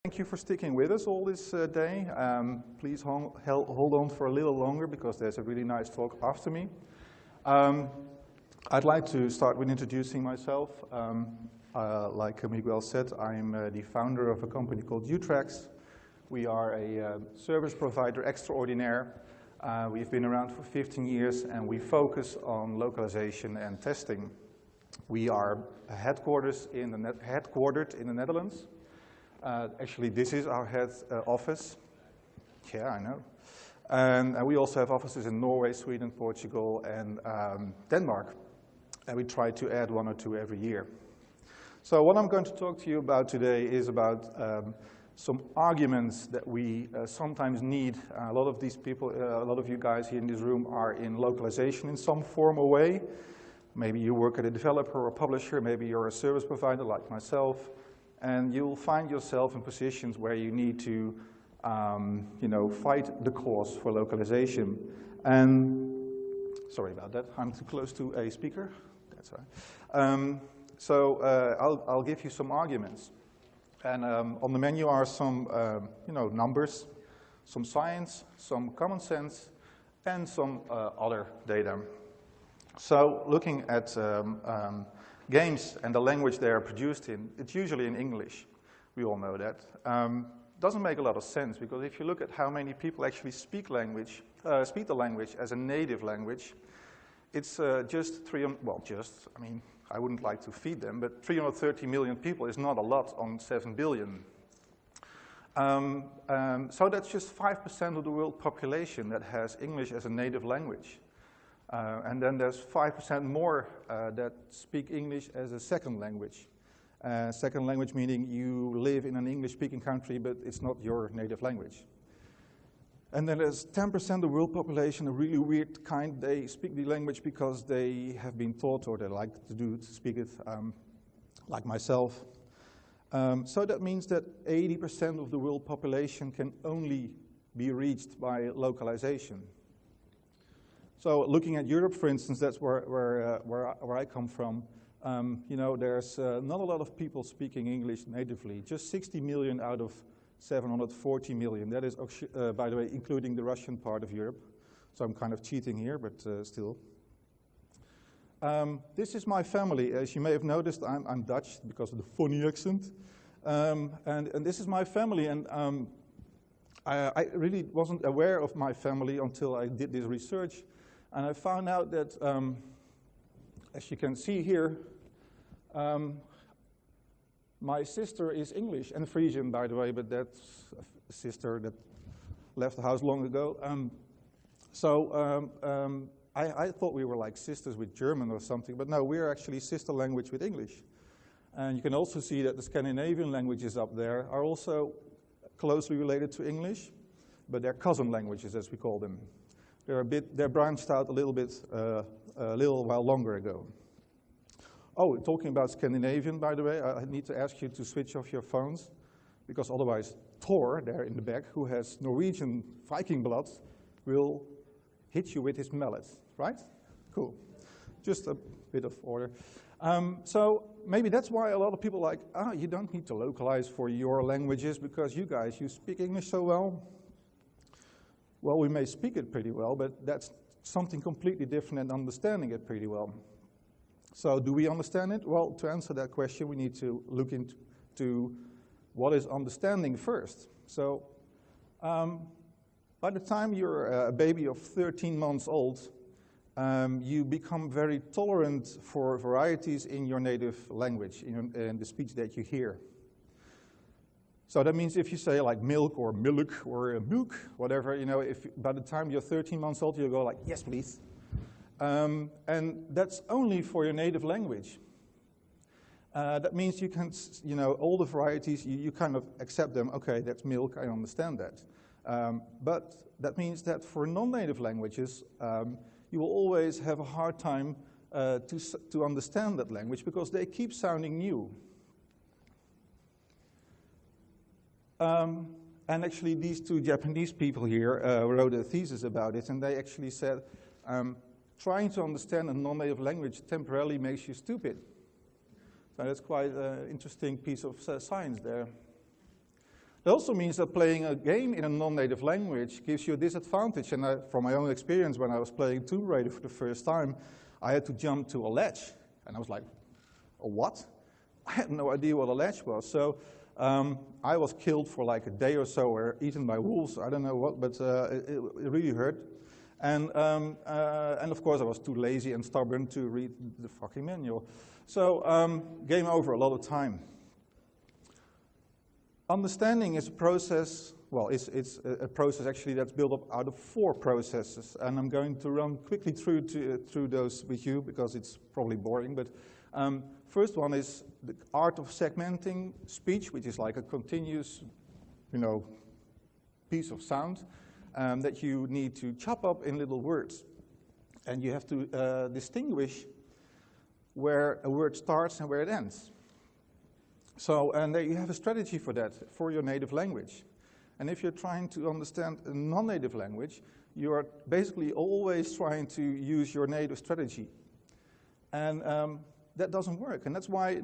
Thank you for sticking with us all this day. Please hold on for a little longer because there's a really nice talk after me. I'd like to start with introducing myself. Like Miguel said, I'm the founder of a company called U-TRAX. We are a service provider extraordinaire. We've been around for 15 years and we focus on localization and testing. We are headquartered in the Netherlands. Actually, this is our head office. Yeah, I know. And we also have offices in Norway, Sweden, Portugal, and Denmark. And we try to add one or two every year. So what I'm going to talk to you about today is about some arguments that we sometimes need. A lot of these people, a lot of you guys here in this room are in localization in some form or way. Maybe you work at a developer or a publisher. Maybe you're a service provider like myself. And you'll find yourself in positions where you need to, fight the cause for localization. And sorry about that, I'm too close to a speaker. That's right. I'll give you some arguments. And on the menu are some, numbers, some science, some common sense, and some other data. So looking at games and the language they are produced in, it's usually in English. We all know that. Doesn't make a lot of sense because if you look at how many people actually speak the language as a native language, it's I wouldn't like to feed them, but 330 million people is not a lot on 7 billion. So that's just 5% of the world population that has English as a native language. And then there's 5% more that speak English as a second language. Second language meaning you live in an English-speaking country, but it's not your native language. And then there's 10% of the world population, a really weird kind. They speak the language because they have been taught or they like to speak it, like myself. So that means that 80% of the world population can only be reached by localization. So looking at Europe, for instance, that's where I come from. There's not a lot of people speaking English natively. Just 60 million out of 740 million. That is, by the way, including the Russian part of Europe. So I'm kind of cheating here, but still. This is my family. As you may have noticed, I'm Dutch because of the funny accent. And this is my family. And I really wasn't aware of my family until I did this research. And I found out that, as you can see here, my sister is English and Frisian, by the way, but that's a sister that left the house long ago. I thought we were like sisters with German or something, but no, we're actually sister language with English. And you can also see that the Scandinavian languages up there are also closely related to English, but they're cousin languages, as we call them. They're branched out a little bit, a little while longer ago. Oh, talking about Scandinavian, by the way, I need to ask you to switch off your phones, because otherwise Thor, there in the back, who has Norwegian Viking blood, will hit you with his mallet, right? Cool. Just a bit of order. So maybe that's why a lot of people are like, you don't need to localize for your languages, because you guys, you speak English so well. Well, we may speak it pretty well, but that's something completely different than understanding it pretty well. So do we understand it? Well, to answer that question, we need to look into what is understanding first. So by the time you're a baby of 13 months old, you become very tolerant for varieties in your native language, in the speech that you hear. So that means if you say like milk or milk or milk, whatever, if by the time you're 13 months old, you go like, yes, please. And that's only for your native language. That means you can, all the varieties, you kind of accept them. Okay, that's milk, I understand that. But that means that for non-native languages, you will always have a hard time to understand that language because they keep sounding new. And actually, these two Japanese people here wrote a thesis about it, and they actually said, trying to understand a non-native language temporarily makes you stupid. So that's quite an interesting piece of science there. It also means that playing a game in a non-native language gives you a disadvantage. And from my own experience, when I was playing Tomb Raider for the first time, I had to jump to a ledge. And I was like, a what? I had no idea what a ledge was. So I was killed for like a day or so, or eaten by wolves. I don't know what, but it really hurt. And of course, I was too lazy and stubborn to read the fucking manual. So game over a lot of time. Understanding is a process, well, it's a process actually that's built up out of 4 processes. And I'm going to run quickly through those with you because it's probably boring. But first one is the art of segmenting speech, which is like a continuous, piece of sound that you need to chop up in little words. And you have to distinguish where a word starts and where it ends. So, and there you have a strategy for that, for your native language. And if you're trying to understand a non-native language, you are basically always trying to use your native strategy. And that doesn't work. And that's why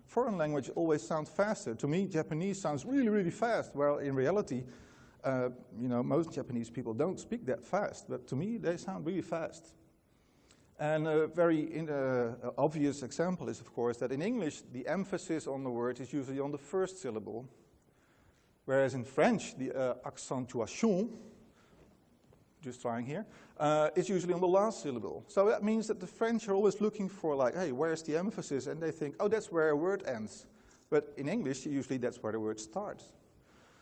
foreign language always sounds faster. To me, Japanese sounds really, really fast. Well, in reality, most Japanese people don't speak that fast. But to me, they sound really fast. And a very obvious example is, of course, that in English, the emphasis on the word is usually on the first syllable, whereas in French, the accentuation, just trying here, is usually on the last syllable. So that means that the French are always looking for, like, hey, where's the emphasis? And they think, oh, that's where a word ends. But in English, usually that's where the word starts.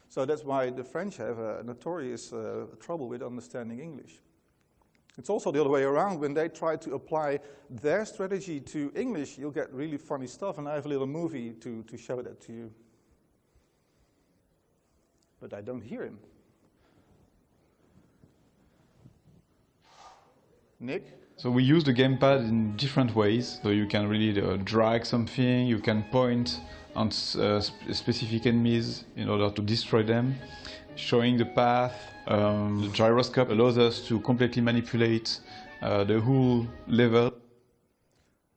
So that's why the French have a notorious trouble with understanding English. It's also the other way around. When they try to apply their strategy to English, you'll get really funny stuff. And I have a little movie to show that to you. But I don't hear him. Nick? So we use the gamepad in different ways. So you can really drag something, you can point on specific enemies in order to destroy them, showing the path. The gyroscope allows us to completely manipulate the whole level.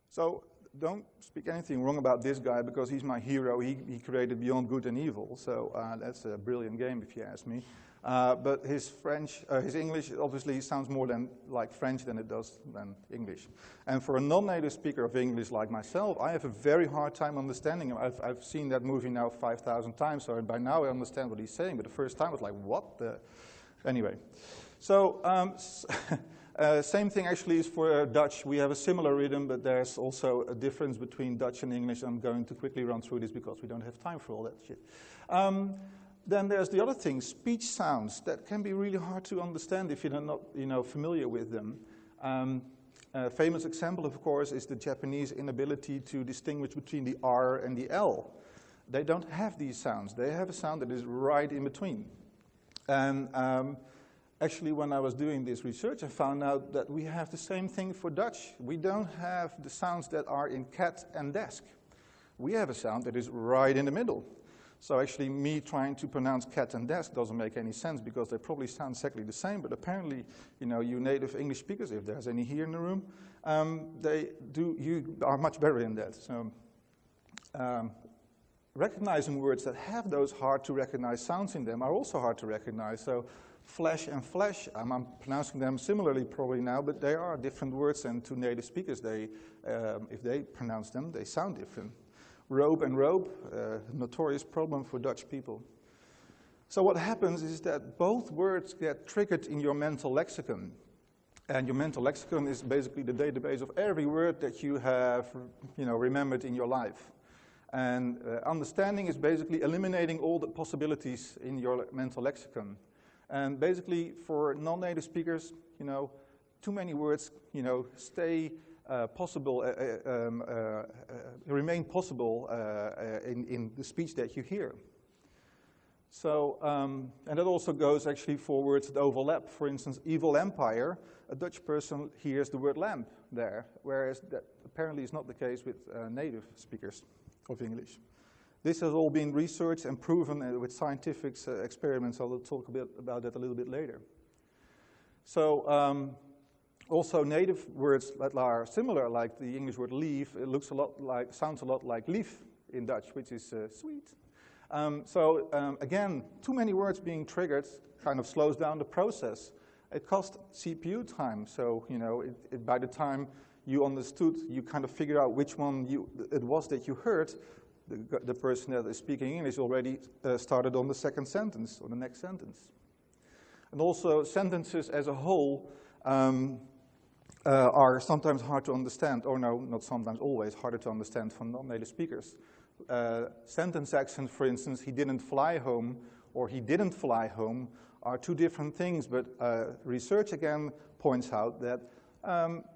So don't speak anything wrong about this guy because he's my hero. He created Beyond Good and Evil. So that's a brilliant game if you ask me. But his English obviously sounds more like French than it does than English. And for a non-native speaker of English like myself, I have a very hard time understanding him. I've seen that movie now 5,000 times, so by now I understand what he's saying. But the first time I was like, what the? Anyway, so same thing actually is for Dutch. We have a similar rhythm, but there's also a difference between Dutch and English. I'm going to quickly run through this because we don't have time for all that shit. Then there's the other thing, speech sounds that can be really hard to understand if you're not familiar with them. A famous example, of course, is the Japanese inability to distinguish between the R and the L. They don't have these sounds. They have a sound that is right in between. And actually, when I was doing this research, I found out that we have the same thing for Dutch. We don't have the sounds that are in cat and desk. We have a sound that is right in the middle. So actually, me trying to pronounce cat and desk doesn't make any sense because they probably sound exactly the same. But apparently, you native English speakers, if there's any here in the room, you are much better in that. So recognizing words that have those hard to recognize sounds in them are also hard to recognize. So flash and flash, I'm pronouncing them similarly probably now, but they are different words, and to native speakers, if they pronounce them, they sound different. Robe and robe, notorious problem for Dutch people. So what happens is that both words get triggered in your mental lexicon. And your mental lexicon is basically the database of every word that you have remembered in your life. And understanding is basically eliminating all the possibilities in your mental lexicon. And basically for non-native speakers, too many words, stay possible, remain possible in the speech that you hear. So, and that also goes actually for words that overlap. For instance, evil empire, a Dutch person hears the word lamp there, whereas that apparently is not the case with native speakers of English. This has all been researched and proven with scientific experiments. I'll talk a bit about that a little bit later. So, also, native words that are similar, like the English word leaf, it sounds a lot like lief in Dutch, which is sweet. Again, too many words being triggered kind of slows down the process. It costs CPU time, so by the time you understood, you kind of figured out which one it was that you heard, the person that is speaking English already started on the second sentence, or the next sentence. And also, sentences as a whole are sometimes hard to understand, or no, not sometimes, always harder to understand for non-native speakers. Sentence accent, for instance, he didn't fly home, or he didn't fly home, are two different things, but research again points out that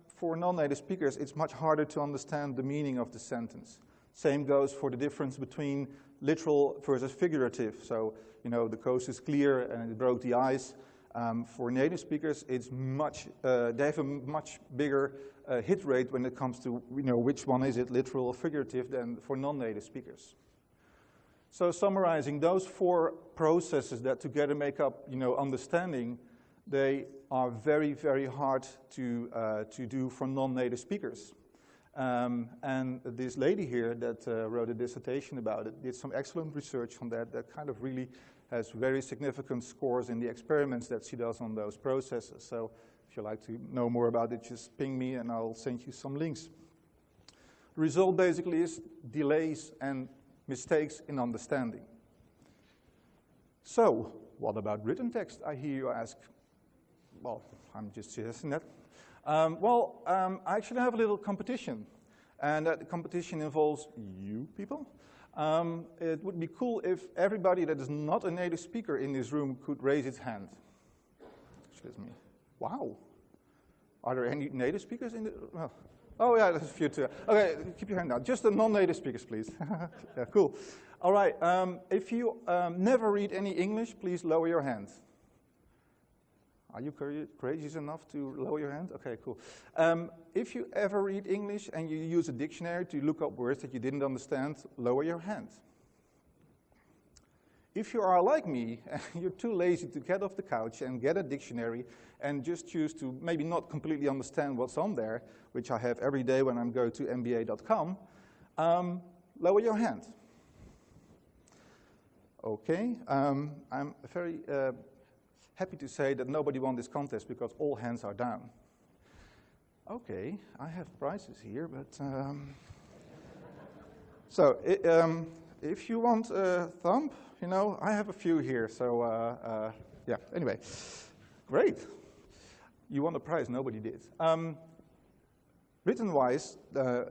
for non-native speakers, it's much harder to understand the meaning of the sentence. Same goes for the difference between literal versus figurative. So, the coast is clear and it broke the ice. For native speakers, it's they have a much bigger hit rate when it comes to, which one is it, literal or figurative, than for non-native speakers. So summarizing, those four processes that together make up, understanding, they are very, very hard to do for non-native speakers. And this lady here that wrote a dissertation about it did some excellent research on that kind of really has very significant scores in the experiments that she does on those processes. So if you'd like to know more about it, just ping me and I'll send you some links. The result basically is delays and mistakes in understanding. So, what about written text, I hear you ask? Well, I'm just suggesting that. I actually have a little competition, and that competition involves you people. It would be cool if everybody that is not a native speaker in this room could raise its hand. Excuse me. Wow. Are there any native speakers in the room? Oh, yeah, there's a few too. Okay, keep your hand down. Just the non-native speakers, please. Yeah, cool. All right, if you never read any English, please lower your hand. Are you courageous enough to lower your hand? Okay, cool. If you ever read English and you use a dictionary to look up words that you didn't understand, lower your hand. If you are like me, you're too lazy to get off the couch and get a dictionary and just choose to maybe not completely understand what's on there, which I have every day when I'm going to mba.com, lower your hand. Okay, I'm very happy to say that nobody won this contest because all hands are down. Okay, I have prizes here, but so if you want a thumb, I have a few here. So yeah. Anyway, great. You won a prize. Nobody did. Written-wise,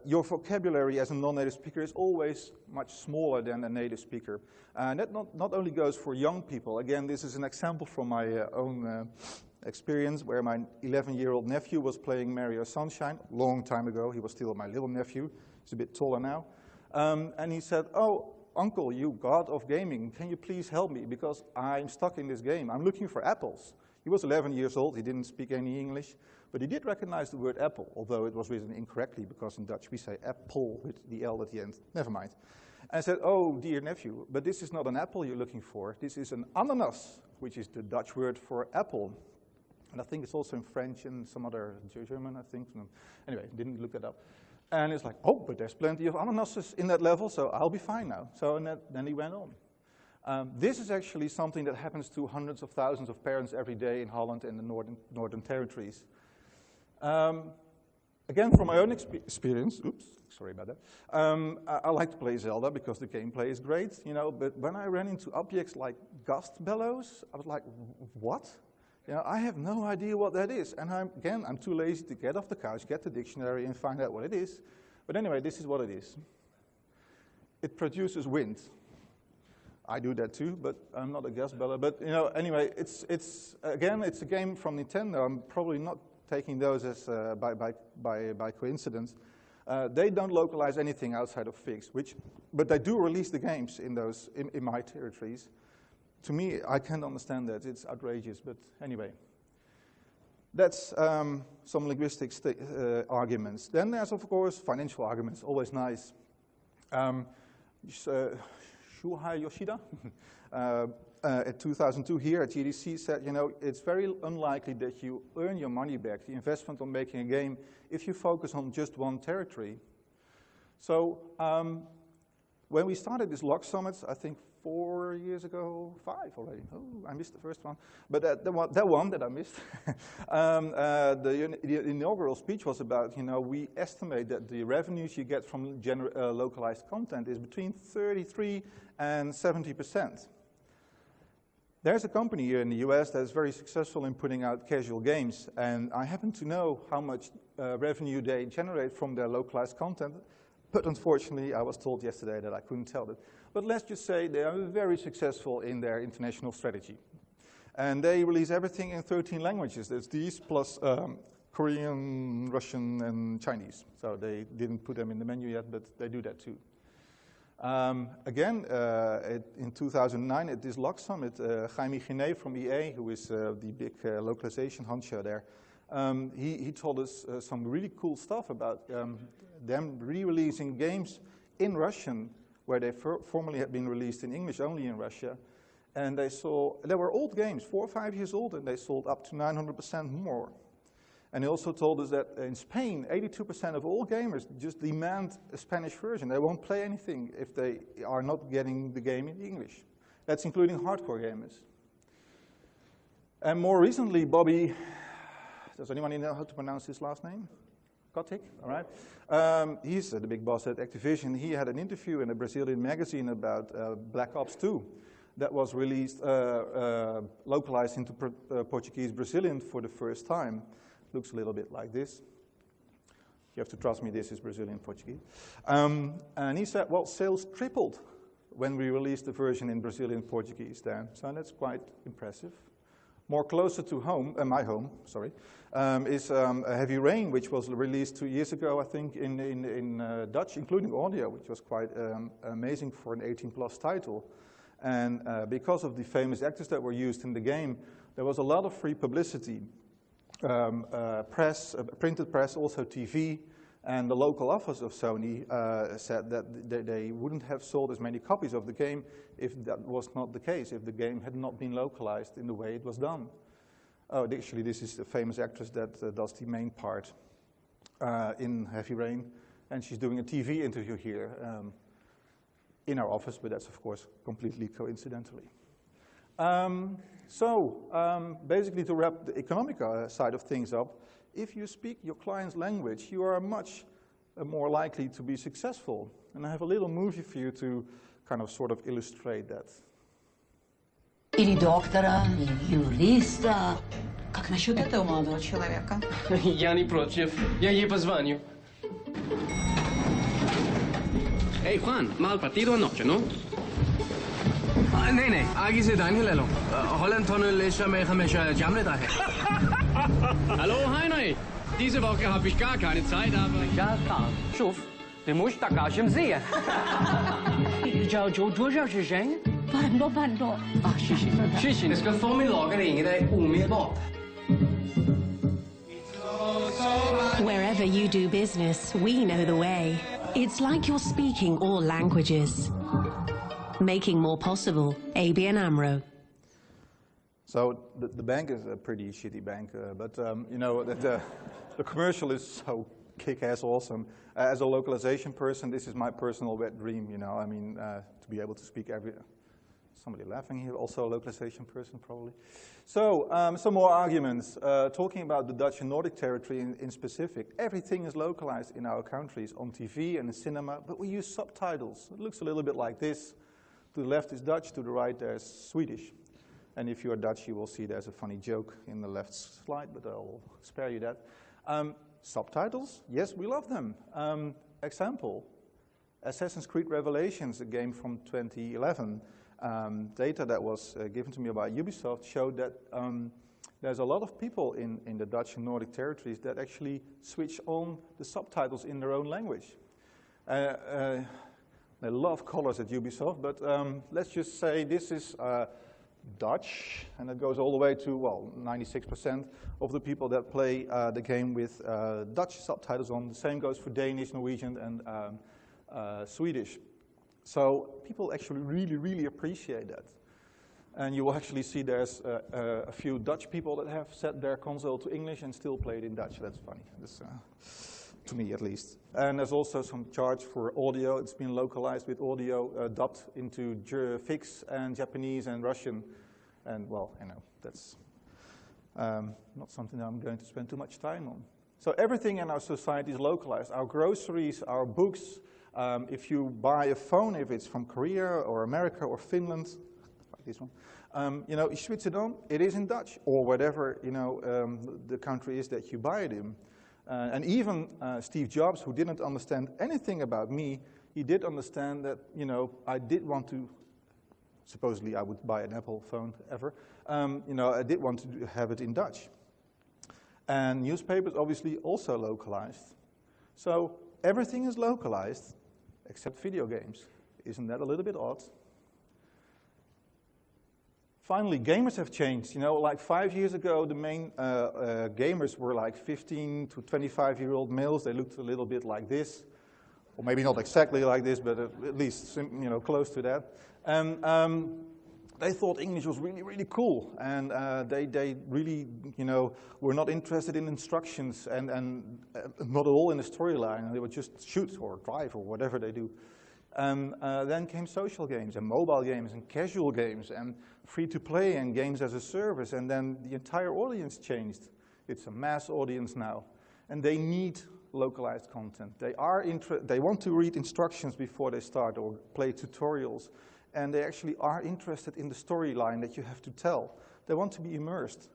your vocabulary as a non-native speaker is always much smaller than a native speaker. And that not only goes for young people. Again, this is an example from my own experience where my 11-year-old nephew was playing Mario Sunshine a long time ago. He was still my little nephew. He's a bit taller now. And he said, "Oh, Uncle, you god of gaming, can you please help me? Because I'm stuck in this game. I'm looking for apples." He was 11 years old. He didn't speak any English. But he did recognize the word apple, although it was written incorrectly, because in Dutch we say apple with the L at the end. Never mind. And I said, "Oh, dear nephew, but this is not an apple you're looking for. This is an ananas, which is the Dutch word for apple." And I think it's also in French and some other German, I think. Anyway, didn't look that up. And it's like, "Oh, but there's plenty of ananases in that level, so I'll be fine now." So then he went on. This is actually something that happens to hundreds of thousands of parents every day in Holland and the Northern Territories. Again, from my own experience, oops, sorry about that, I like to play Zelda because the gameplay is great, but when I ran into objects like gust bellows, I was like, what? I have no idea what that is. And I'm too lazy to get off the couch, get the dictionary, and find out what it is. But anyway, this is what it is. It produces wind. I do that too, but I'm not a gust bellow. But anyway, it's a game from Nintendo. I'm probably not taking those as by coincidence. They don't localize anything outside of FIGS, but they do release the games in my territories. To me, I can't understand that. It's outrageous, but anyway. That's some linguistic arguments. Then there's, of course, financial arguments, always nice. Shuhei Yoshida, at 2002 here at GDC said, it's very unlikely that you earn your money back, the investment on making a game, if you focus on just one territory. So when we started this LOC Summit, I think 4 years ago, 5 already. Oh, I missed the first one. But that one that I missed, the inaugural speech was about, we estimate that the revenues you get from localized content is between 33 and 70%. There's a company here in the US that's very successful in putting out casual games, and I happen to know how much revenue they generate from their localized content, but unfortunately I was told yesterday that I couldn't tell it. But let's just say they are very successful in their international strategy. And they release everything in 13 languages. There's these plus Korean, Russian, and Chinese. So they didn't put them in the menu yet, but they do that too. Again, in 2009 at this LOC Summit, Jaime Giné from EA, who is the big localization honcho there, he told us some really cool stuff about them re-releasing games in Russian, where they formerly had been released in English only in Russia. And they were old games, 4 or 5 years old, and they sold up to 900% more. And he also told us that in Spain, 82% of all gamers just demand a Spanish version. They won't play anything if they are not getting the game in English. That's including hardcore gamers. And more recently, Bobby, does anyone know how to pronounce his last name? Kotick, all right. He's the big boss at Activision. He had an interview in a Brazilian magazine about Black Ops 2 that was released, localized into Portuguese Brazilian for the first time. Looks a little bit like this. You have to trust me, this is Brazilian Portuguese. And he said, well, sales tripled when we released the version in Brazilian Portuguese then. So that's quite impressive. More closer to home, my home, sorry, is Heavy Rain, which was released 2 years ago, I think, in Dutch, including audio, which was quite amazing for an 18-plus title. And because of the famous actors that were used in the game, there was a lot of free publicity. Press, printed press, also TV, and the local office of Sony said that they wouldn't have sold as many copies of the game if that was not the case, if the game had not been localized in the way it was done. Oh, actually, this is the famous actress that does the main part in Heavy Rain, and she's doing a TV interview here in our office, but that's, of course, completely coincidentally. Basically, to wrap the economic side of things up, if you speak your client's language, you are much more likely to be successful. And I have a little movie for you to kind of sort of illustrate that. Или доктора, или юриста. Как насчет этого молодого человека? Я не против. Я ей позвоню. Hey, Juan, mal partido anoche, ¿no? नहीं, आगे से दानी ले लो। Holland Tunnel में हमेशा जाम रहता है। Hallo, Heinrich. Diese Woche habe ich gar keine Zeit, aber... Ja, klar. شوف، المشتقة شمسية. 主要是谁？办多。啊，谢谢。Es que formidable que ingen är omedelbart. Wherever you do business, we know the way. It's like you're speaking all languages. Making more possible, ABN AMRO. So the bank is a pretty shitty bank, but you know, the commercial is so kick-ass awesome. As a localization person, this is my personal wet dream, you know. I mean, to be able to speak somebody laughing here, also a localization person probably. So some more arguments. Talking about the Dutch and Nordic territory in specific, everything is localized in our countries on TV and in cinema, but we use subtitles. It looks a little bit like this. To the left is Dutch, to the right there's Swedish. And if you are Dutch, you will see there's a funny joke in the left slide, but I'll spare you that. Subtitles, yes, we love them. Example, Assassin's Creed Revelations, a game from 2011. Data that was given to me by Ubisoft showed that there's a lot of people in the Dutch and Nordic territories that actually switch on the subtitles in their own language. They love colors at Ubisoft, but let's just say this is Dutch, and it goes all the way to, well, 96% of the people that play the game with Dutch subtitles on. The same goes for Danish, Norwegian, and Swedish. So people actually really, really appreciate that. And you will actually see there's a few Dutch people that have set their console to English and still play it in Dutch. That's funny. to me at least. And there's also some charge for audio. It's been localized with audio dubbed into Fix and Japanese and Russian. And well, you know, that's not something that I'm going to spend too much time on. So everything in our society is localized. Our groceries, our books. If you buy a phone, if it's from Korea or America or Finland, like this one, you know, ich switch it on, it is in Dutch or whatever, you know, the country is that you buy it in. And even Steve Jobs, who didn't understand anything about me, he did understand that, you know, I did want to, supposedly I would buy an Apple phone ever, you know, I did want to have it in Dutch. And newspapers obviously also localized. So everything is localized except video games. Isn't that a little bit odd? Finally, gamers have changed. You know, like 5 years ago, the main gamers were like 15 to 25-year-old males. They looked a little bit like this, or maybe not exactly like this, but at least, you know, close to that. And they thought English was really, really cool, and they really, you know, were not interested in instructions and not at all in the storyline. They would just shoot or drive or whatever they do. Then came social games and mobile games and casual games and free-to-play and games as a service, and then the entire audience changed. It's a mass audience now, and they need localized content. They want to read instructions before they start or play tutorials, and they actually are interested in the storyline that you have to tell. They want to be immersed.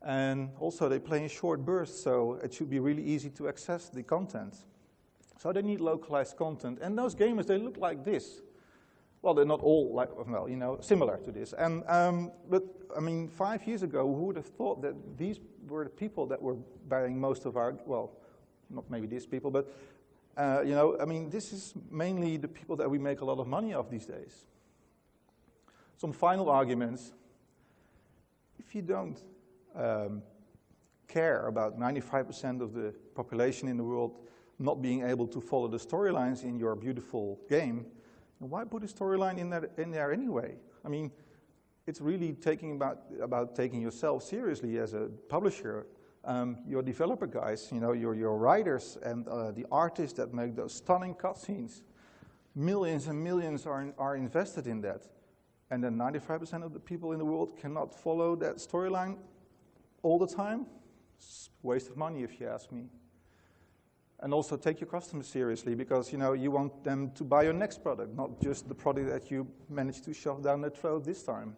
And also they play in short bursts, so it should be really easy to access the content. So they need localized content. And those gamers, they look like this. Well, they're not all like, well, you know, similar to this. And, but, I mean, 5 years ago, who would have thought that these were the people that were buying most of our, well, not maybe these people, but, you know, I mean, this is mainly the people that we make a lot of money off these days. Some final arguments. If you don't care about 95% of the population in the world not being able to follow the storylines in your beautiful game, why put a storyline in there anyway? I mean, it's really about taking yourself seriously as a publisher. Your developer guys, you know, your writers and the artists that make those stunning cutscenes, millions and millions are invested in that. And then 95% of the people in the world cannot follow that storyline all the time? It's a waste of money, if you ask me. And also take your customers seriously, because, you know, you want them to buy your next product, not just the product that you managed to shove down their throat this time.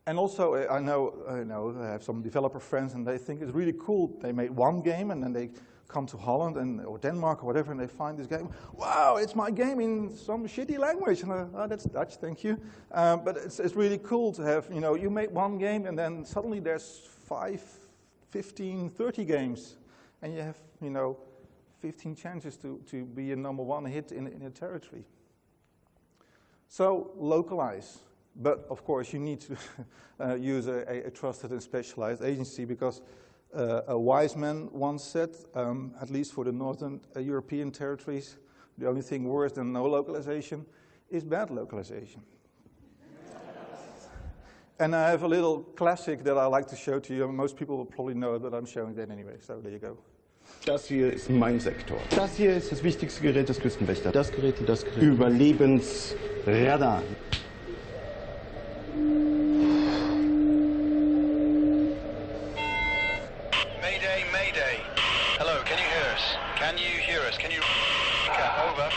And also, I know I have some developer friends, and they think it's really cool. They made one game, and then they come to Holland or Denmark or whatever, and they find this game. Wow, it's my game in some shitty language. And oh, that's Dutch, thank you. But it's really cool to have, you know, you make one game, and then suddenly there's 5, 15, 30 games. And you have, you know, 15 chances to be a #1 hit in a territory. So localize. But of course, you need to use a trusted and specialized agency, because a wise man once said, at least for the Northern European territories, the only thing worse than no localization is bad localization. And I have a little classic that I like to show to you. Most people will probably know it, but I'm showing that anyway, so there you go. Das hier ist mein Sektor. Das hier ist das wichtigste Gerät des Küstenwächters. Das Gerät und das Gerät. Überlebensradar. Mayday, mayday. Hello, can you hear us? Can you hear us? Can you... Over.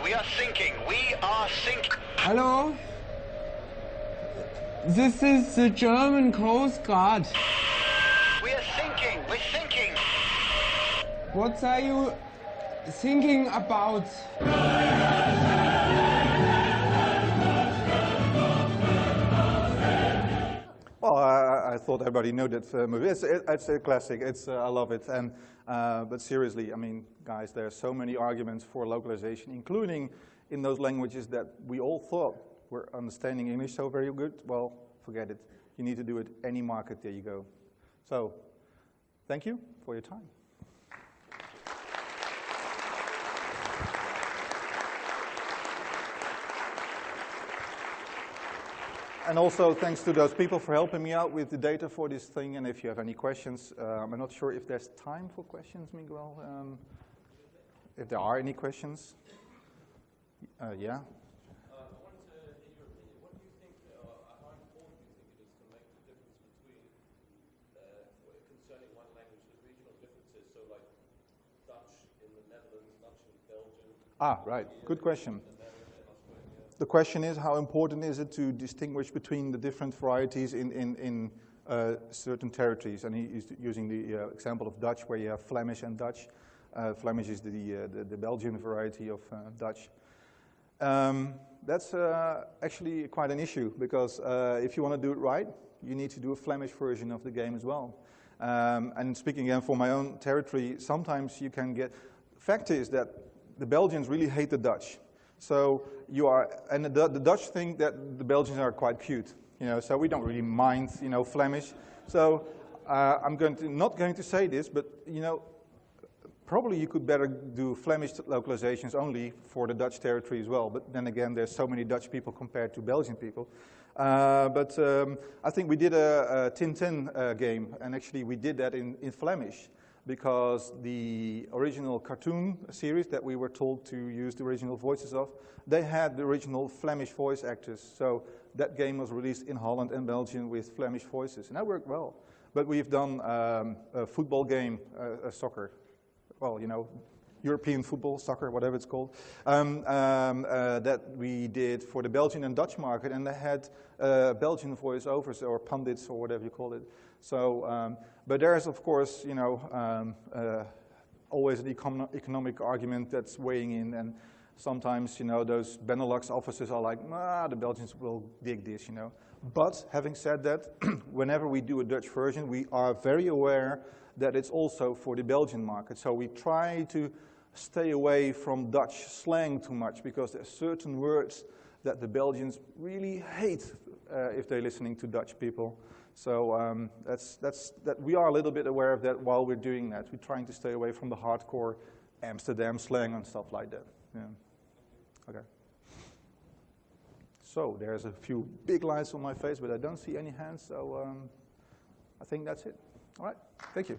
We are sinking. We are sinking. Hello? This is the German Coast Guard. We are sinking. We're sinking. What are you thinking about? Well, I thought everybody knew that movie. It's a classic. I love it. And but seriously, I mean, guys, there are so many arguments for localization, including in those languages that we all thought were understanding English so very good. Well, forget it. You need to do it any market. There you go. So, thank you for your time. And also thanks to those people for helping me out with the data for this thing. And if you have any questions, I'm not sure if there's time for questions, Miguel. If there are any questions, yeah. Ah, right. Good question. The question is, how important is it to distinguish between the different varieties in certain territories? And he's using the example of Dutch, where you have Flemish and Dutch. Flemish is the Belgian variety of Dutch. That's actually quite an issue, because if you want to do it right, you need to do a Flemish version of the game as well. And speaking again for my own territory, sometimes you can get... Fact is that the Belgians really hate the Dutch. So you are, and the Dutch think that the Belgians are quite cute, you know. So we don't really mind, you know, Flemish. So I'm not going to say this, but you know, probably you could better do Flemish localizations only for the Dutch territory as well. But then again, there's so many Dutch people compared to Belgian people. But I think we did a Tintin game, and actually we did that in Flemish, because the original cartoon series that we were told to use the original voices of, they had the original Flemish voice actors. So that game was released in Holland and Belgium with Flemish voices, and that worked well. But we've done a football game, soccer, well, you know, European football, soccer, whatever it's called, that we did for the Belgian and Dutch market, and they had Belgian voiceovers or pundits or whatever you call it. So, but there's of course, you know, always an economic argument that's weighing in, and sometimes, you know, those Benelux offices are like, ah, the Belgians will dig this, you know. But having said that, whenever we do a Dutch version, we are very aware that it's also for the Belgian market. So we try to stay away from Dutch slang too much, because there are certain words that the Belgians really hate if they're listening to Dutch people. So that we are a little bit aware of that while we're doing that. We're trying to stay away from the hardcore Amsterdam slang and stuff like that. Yeah. Okay. So there's a few big lights on my face, but I don't see any hands. So I think that's it. All right. Thank you.